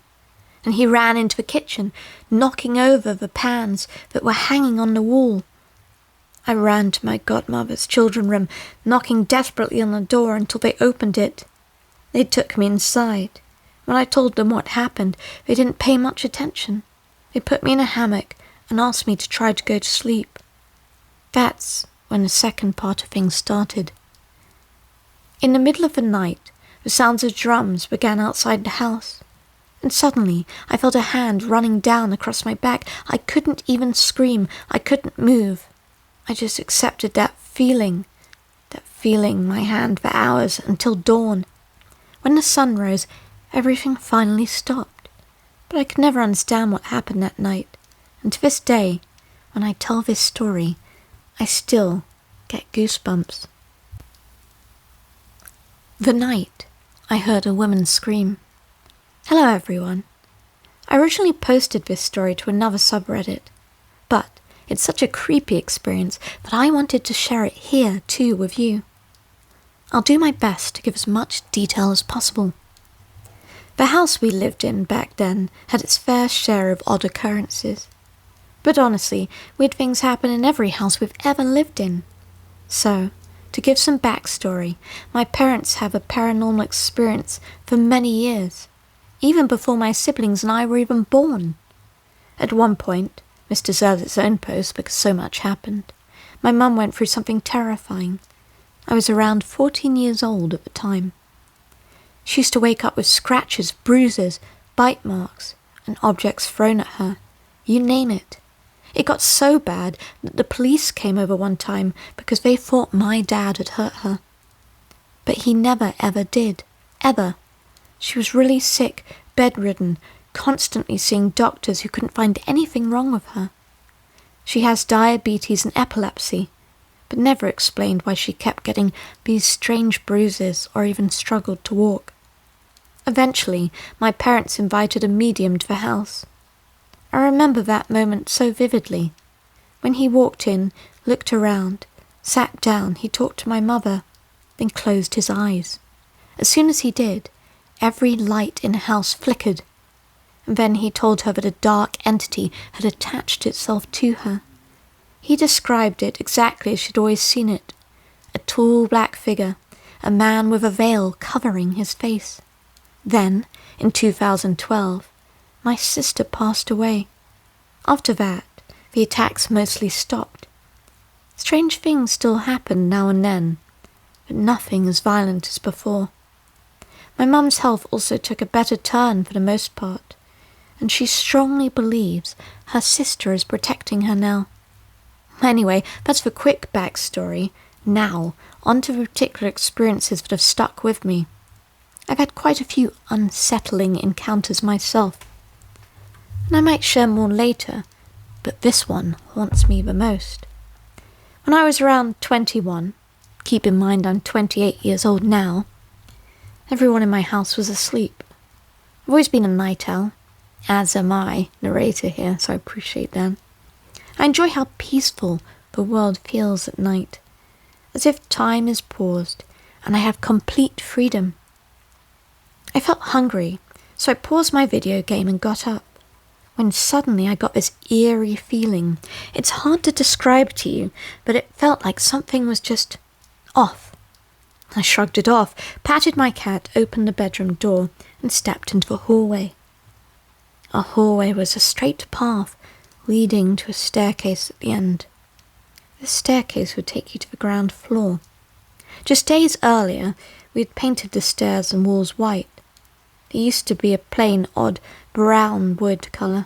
And he ran into the kitchen, knocking over the pans that were hanging on the wall. I ran to my godmother's children's room, knocking desperately on the door until they opened it. They took me inside. When I told them what happened, they didn't pay much attention. They put me in a hammock and asked me to try to go to sleep. That's when the second part of things started. In the middle of the night, the sounds of drums began outside the house. And suddenly, I felt a hand running down across my back. I couldn't even scream. I couldn't move. I just accepted that feeling my hand for hours until dawn. When the sun rose, everything finally stopped. But I could never understand what happened that night. And to this day, when I tell this story, I still get goosebumps. The night, I heard a woman scream. Hello everyone. I originally posted this story to another subreddit, but it's such a creepy experience that I wanted to share it here too with you. I'll do my best to give as much detail as possible. The house we lived in back then had its fair share of odd occurrences. But honestly, weird things happen in every house we've ever lived in. So, to give some backstory, my parents have a paranormal experience for many years, even before my siblings and I were even born. At one point, this deserves its own post because so much happened, my mum went through something terrifying. I was around 14 years old at the time. She used to wake up with scratches, bruises, bite marks, and objects thrown at her. You name it. It got so bad that the police came over one time because they thought my dad had hurt her. But he never ever did. Ever. She was really sick, bedridden, constantly seeing doctors who couldn't find anything wrong with her. She has diabetes and epilepsy, but never explained why she kept getting these strange bruises or even struggled to walk. Eventually, my parents invited a medium to the house. I remember that moment so vividly. When he walked in, looked around, sat down, he talked to my mother, then closed his eyes. As soon as he did, every light in the house flickered, and then he told her that a dark entity had attached itself to her. He described it exactly as she'd always seen it, a tall black figure, a man with a veil covering his face. Then, in 2012, my sister passed away. After that, the attacks mostly stopped. Strange things still happen now and then, but nothing as violent as before. My mum's health also took a better turn for the most part, and she strongly believes her sister is protecting her now. Anyway, that's the quick backstory. Now, on to the particular experiences that have stuck with me. I've had quite a few unsettling encounters myself, and I might share more later, but this one haunts me the most. When I was around 21, keep in mind I'm 28 years old now, everyone in my house was asleep. I've always been a night owl, as am I, narrator here, so I appreciate that. I enjoy how peaceful the world feels at night, as if time is paused and I have complete freedom. I felt hungry, so I paused my video game and got up, when suddenly I got this eerie feeling. It's hard to describe to you, but it felt like something was just off. I shrugged it off, patted my cat, opened the bedroom door, and stepped into the hallway. Our hallway was a straight path leading to a staircase at the end. This staircase would take you to the ground floor. Just days earlier, we had painted the stairs and walls white. They used to be a plain, odd, brown wood colour.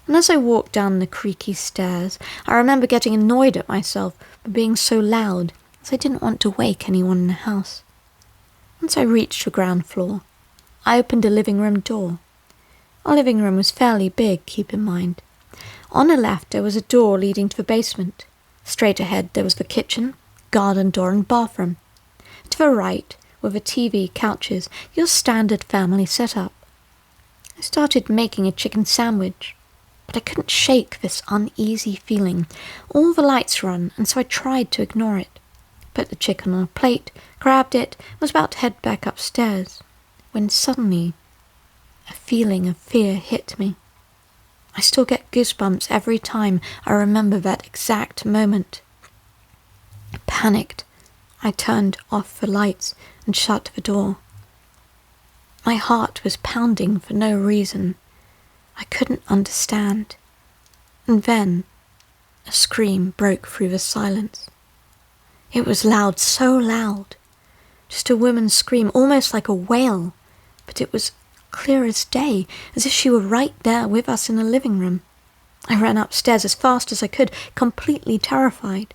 And as I walked down the creaky stairs, I remember getting annoyed at myself for being so loud, as I didn't want to wake anyone in the house. Once I reached the ground floor, I opened the living room door. Our living room was fairly big, keep in mind. On the left there was a door leading to the basement. Straight ahead there was the kitchen, garden door and bathroom. To the right were the TV, couches, your standard family setup. I started making a chicken sandwich, but I couldn't shake this uneasy feeling. All the lights were on, and so I tried to ignore it. Put the chicken on a plate, grabbed it, was about to head back upstairs, when suddenly a feeling of fear hit me. I still get goosebumps every time I remember that exact moment. Panicked, I turned off the lights and shut the door. My heart was pounding for no reason. I couldn't understand. And then a scream broke through the silence. It was loud, so loud. Just a woman's scream, almost like a wail, but it was clear as day, as if she were right there with us in the living room. I ran upstairs as fast as I could, completely terrified.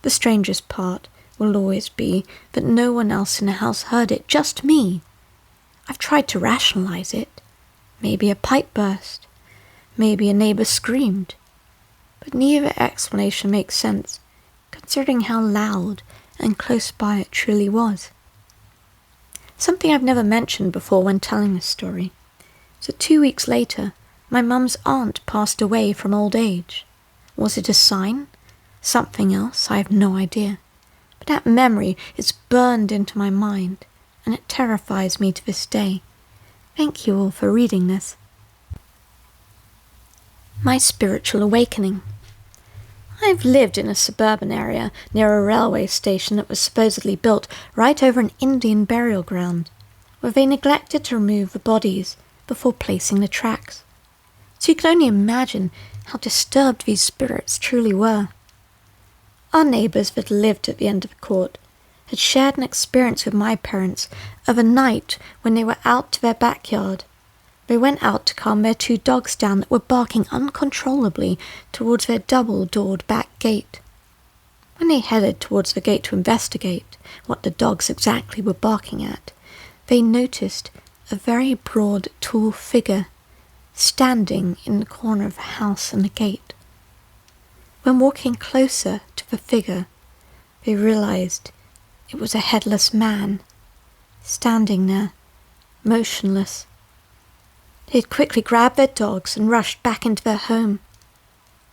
The strangest part will always be that no one else in the house heard it, just me. I've tried to rationalize it. Maybe a pipe burst. Maybe a neighbour screamed. But neither explanation makes sense, considering how loud and close by it truly was. Something I've never mentioned before when telling this story. So 2 weeks later, my mum's aunt passed away from old age. Was it a sign? Something else? I have no idea. But that memory is burned into my mind, and it terrifies me to this day. Thank you all for reading this. My spiritual awakening. I've lived in a suburban area near a railway station that was supposedly built right over an Indian burial ground, where they neglected to remove the bodies before placing the tracks. So you can only imagine how disturbed these spirits truly were. Our neighbours that lived at the end of the court had shared an experience with my parents of a night when they were out to their backyard. They went out to calm their 2 dogs down that were barking uncontrollably towards their double-doored back gate. When they headed towards the gate to investigate what the dogs exactly were barking at, they noticed a very broad, tall figure standing in the corner of the house and the gate. When walking closer to the figure, they realized it was a headless man, standing there, motionless. They had quickly grabbed their dogs and rushed back into their home.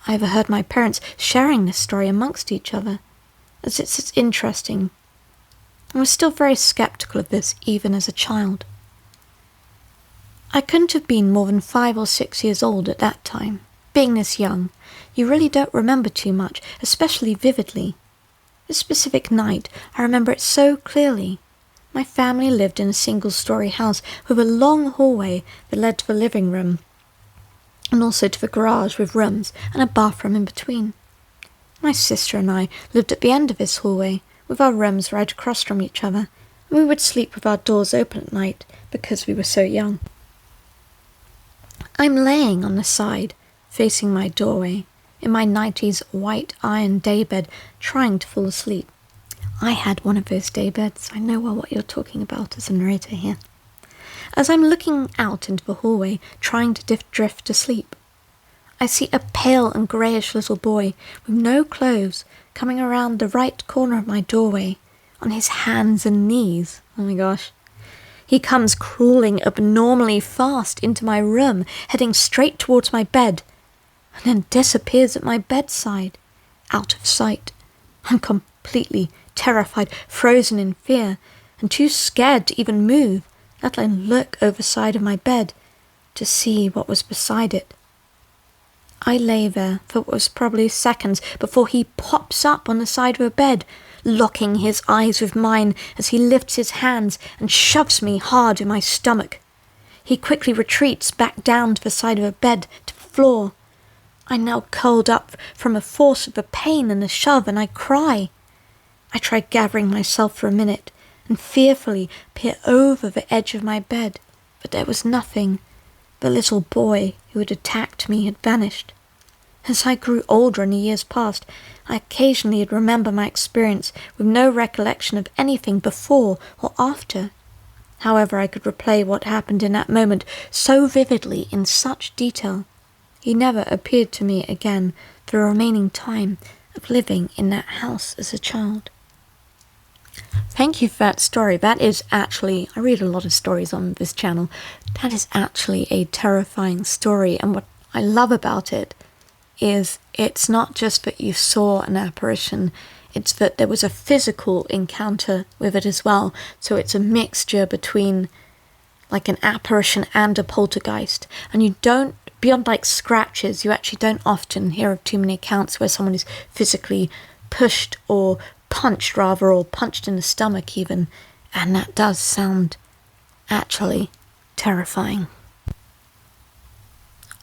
I overheard my parents sharing this story amongst each other, as it's interesting. I was still very skeptical of this even as a child. I couldn't have been more than 5 or 6 years old at that time. Being this young, you really don't remember too much, especially vividly. This specific night, I remember it so clearly. My family lived in a single-story house with a long hallway that led to the living room, and also to the garage with rooms and a bathroom in between. My sister and I lived at the end of this hallway, with our rooms right across from each other, and we would sleep with our doors open at night because we were so young. I'm laying on the side, facing my doorway, in my 90s white iron daybed, trying to fall asleep. I had one of those daybeds. I know well what you're talking about as a narrator here. As I'm looking out into the hallway, trying to drift to sleep, I see a pale and greyish little boy with no clothes coming around the right corner of my doorway, on his hands and knees. Oh my gosh. He comes crawling abnormally fast into my room, heading straight towards my bed, and then disappears at my bedside, out of sight. I'm completely terrified, frozen in fear, and too scared to even move, let alone look over the side of my bed to see what was beside it. I lay there for what was probably seconds before he pops up on the side of the bed, locking his eyes with mine as he lifts his hands and shoves me hard in my stomach. He quickly retreats back down to the side of the bed, to the floor. I now curled up from the force of the pain and the shove, and I cry. I tried gathering myself for a minute and fearfully peered over the edge of my bed, but there was nothing. The little boy who had attacked me had vanished. As I grew older in the years past, I occasionally would remember my experience with no recollection of anything before or after. However, I could replay what happened in that moment so vividly, in such detail. He never appeared to me again for the remaining time of living in that house as a child. Thank you for that story. That is actually, I read a lot of stories on this channel. That is actually a terrifying story, and what I love about it is it's not just that you saw an apparition, it's that there was a physical encounter with it as well. So it's a mixture between like an apparition and a poltergeist. And you don't, beyond like scratches, you actually don't often hear of too many accounts where someone is physically pushed or punched rather, or punched in the stomach even. And that does sound actually terrifying.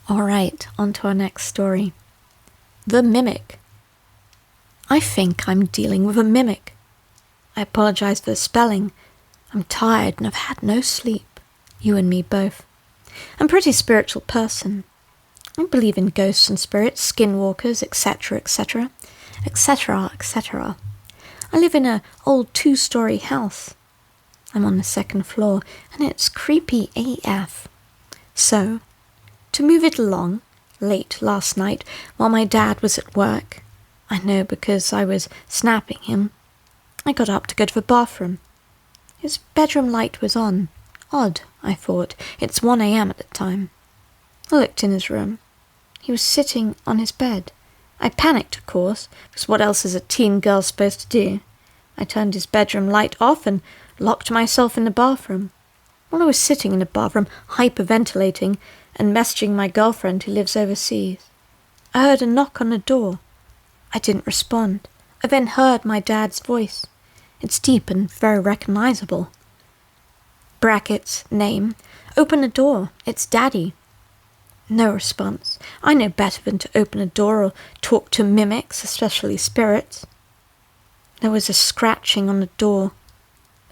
Alright, on to our next story. The Mimic. I think I'm dealing with a mimic. I apologize for the spelling. I'm tired and I've had no sleep. You and me both. I'm a pretty spiritual person. I believe in ghosts and spirits, skinwalkers, etc., etc., etc., etc. I live in an old 2-story house. I'm on the 2nd floor and it's creepy AF. So, to move it along, late last night while my dad was at work, I know because I was snapping him, I got up to go to the bathroom. His bedroom light was on. Odd, I thought. It's 1 a.m. at the time. I looked in his room. He was sitting on his bed. I panicked, of course, because what else is a teen girl supposed to do? I turned his bedroom light off and locked myself in the bathroom. While I was sitting in the bathroom, hyperventilating and messaging my girlfriend who lives overseas, I heard a knock on the door. I didn't respond. I then heard my dad's voice. It's deep and very recognizable. Brackets, name. Open the door. It's Daddy. No response. I know better than to open a door or talk to mimics, especially spirits. There was a scratching on the door.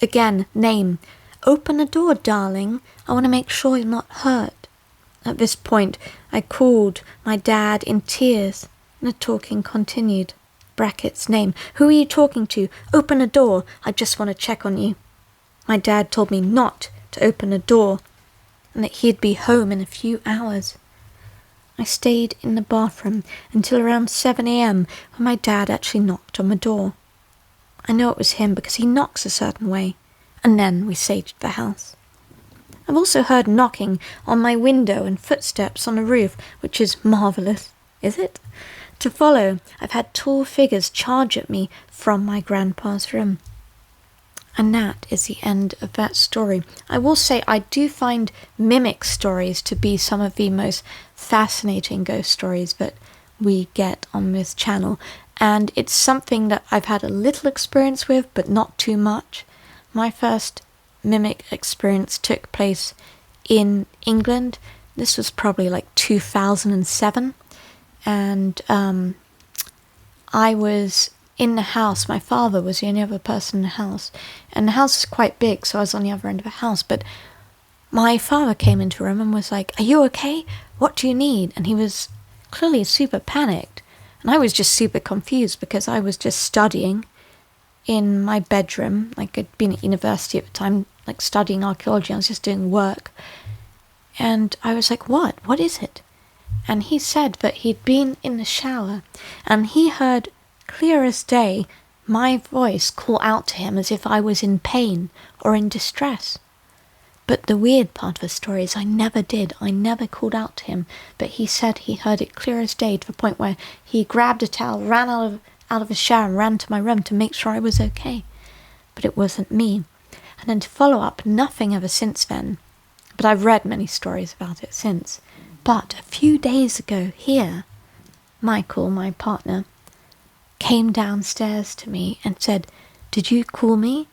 Again, name. Open the door, darling. I want to make sure you're not hurt. At this point, I called my dad in tears, and the talking continued. Brackets, name. Who are you talking to? Open the door. I just want to check on you. My dad told me not to open the door, and that he'd be home in a few hours. I stayed in the bathroom until around 7 a.m. when my dad actually knocked on the door. I know it was him because he knocks a certain way, and then we saged the house. I've also heard knocking on my window and footsteps on the roof, which is marvellous, is it? To follow, I've had tall figures charge at me from my grandpa's room. And that is the end of that story. I will say I do find mimic stories to be some of the most fascinating ghost stories that we get on this channel. And it's something that I've had a little experience with, but not too much. My first mimic experience took place in England. This was probably like 2007. And I was in the house. My father was the only other person in the house. And the house is quite big, so I was on the other end of the house. But my father came into the room and was like, "Are you okay? What do you need?" And he was clearly super panicked. And I was just super confused because I was just studying in my bedroom. Like, I'd been at university at the time, like studying archaeology. I was just doing work. And I was like, "What? What is it?" And he said that he'd been in the shower and he heard, clear as day, my voice call out to him as if I was in pain or in distress. But the weird part of the story is I never did. I never called out to him. But he said he heard it clear as day to the point where he grabbed a towel, ran out of the shower and ran to my room to make sure I was okay. But it wasn't me. And then to follow up, nothing ever since then. But I've read many stories about it since. But a few days ago here, Michael, my partner, came downstairs to me and said, "Did you call me?"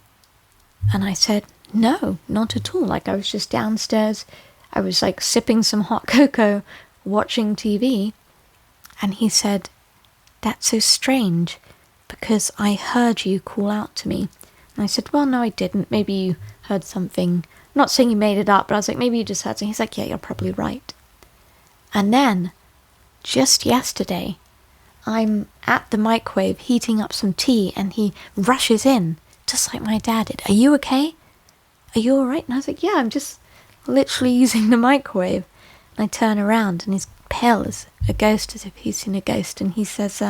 And I said, "No, not at all. Like, I was just downstairs. I was like sipping some hot cocoa, watching TV." And he said, "That's so strange, because I heard you call out to me. And I said, well, no, I didn't. Maybe you heard something. I'm not saying you made it up, but I was like, maybe you just heard something. He's like, yeah, you're probably right. And then, just yesterday, I'm at the microwave heating up some tea, and he rushes in, just like my dad did. Are you okay? Are you alright? And I was like, yeah, I'm just literally using the microwave. And I turn around, and he's pale as a ghost, as if he's seen a ghost, and he says,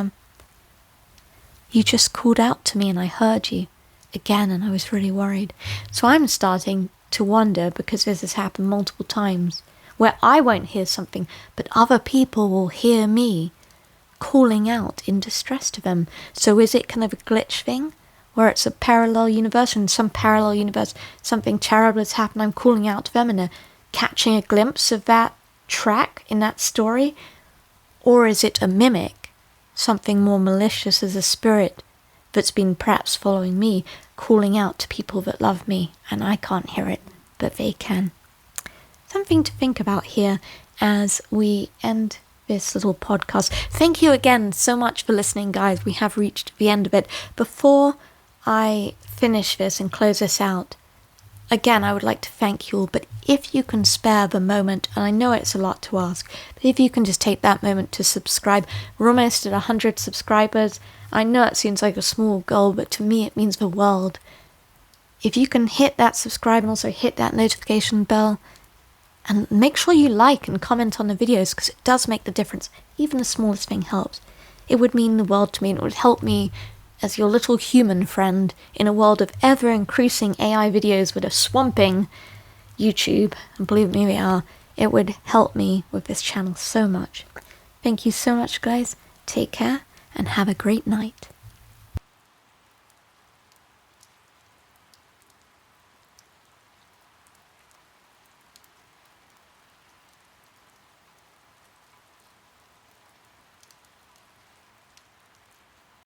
you just called out to me and I heard you again, and I was really worried. So I'm starting to wonder, because this has happened multiple times, where I won't hear something, but other people will hear me calling out in distress to them. So is it kind of a glitch thing, where it's a parallel universe, and some parallel universe, something terrible has happened, I'm calling out to them, and they're catching a glimpse of that track in that story? Or is it a mimic, something more malicious as a spirit that's been perhaps following me, calling out to people that love me, and I can't hear it, but they can? Something to think about here as we end this little podcast. Thank you again so much for listening, guys. We have reached the end of it. Before I finish this and close this out, again, I would like to thank you all, but if you can spare the moment, and I know it's a lot to ask, but if you can just take that moment to subscribe. We're almost at 100 subscribers. I know it seems like a small goal, but to me it means the world. If you can hit that subscribe and also hit that notification bell, and make sure you like and comment on the videos, because it does make the difference. Even the smallest thing helps. It would mean the world to me, and it would help me as your little human friend in a world of ever-increasing AI videos that are swamping YouTube, and believe me, they are. It would help me with this channel so much. Thank you so much, guys. Take care, and have a great night.